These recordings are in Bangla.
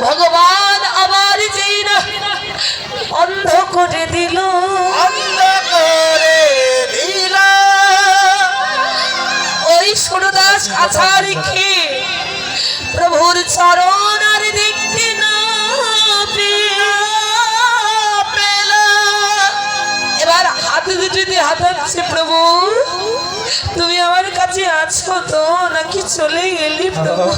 ভগবান আবার যেই না অন্ধ করে দিল, ওই সুরদাস কাছা রেখে প্রভুর চরণ আর দেখতে না পেল। এবার হাতে দুটিতে হাতাচ্ছে, প্রভু তুমি আমার কাছে আছো তো নাকি চলে গেলি প্রভু?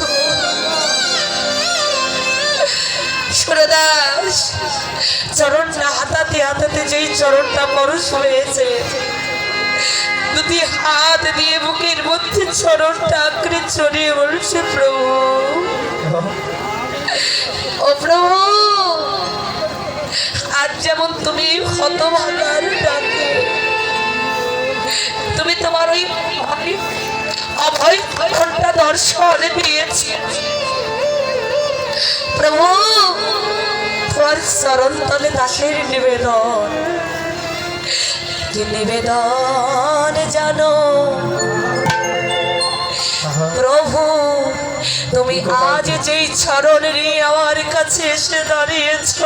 সুরদাস চরণটা হাতাতে হাতাতে যেই চরণটা পরশ হয়েছে, দুটি হাত দিয়ে বুকের মধ্যে চরণটা আঁকড়ে ছড়িয়ে বলছে, প্রভু ও প্রভু, আজ যেমন তুমি হতভাগার ডাকে তুমি তোমার ওই অভয় ঘন্টা দর্শন দিয়েছি, প্রভু তোমার চরণ তলে দাসের নিবেদন, কি নিবেদন জানো প্রভু, তুমি আজ যেই চরণ নিয়ে আমার কাছে এসে দাঁড়িয়েছ,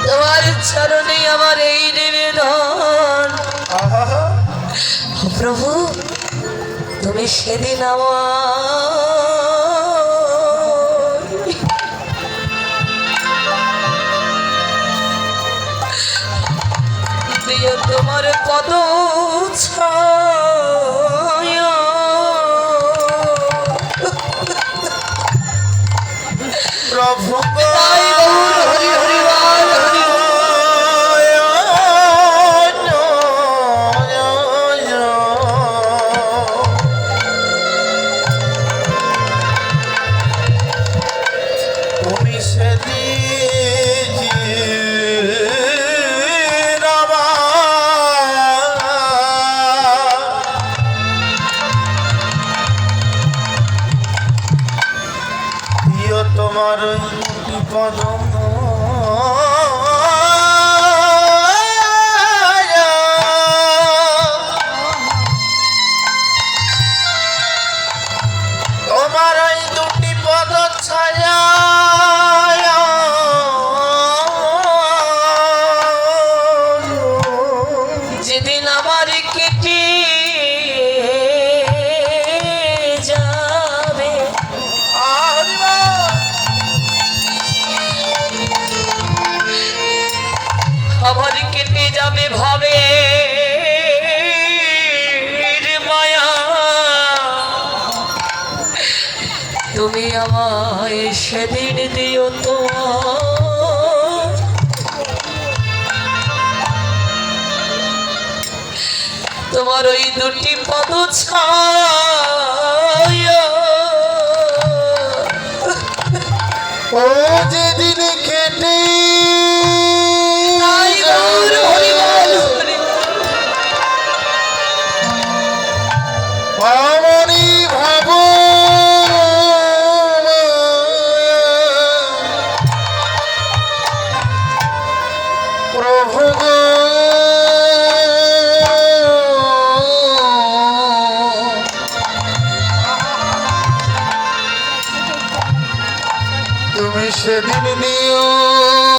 তোমার চরণে আমার এই নিবেদন, প্রভু তুমি সেদিন আমার তোমার পদ ছায়া, প্রভু হরি হরি হরি তুমি সেদিন তোমার পদ তোমার এই দুটি পদ ছায়া, যেদিন আমার কেটে যাবে, আমার কেটে যাবে ভাবে মায়া, তুমি আমায় সেদিন দিও তো তোমার ওই দুটি পদ ছায়া, ও যেদিন কেটে পামনি ভাব প্রভু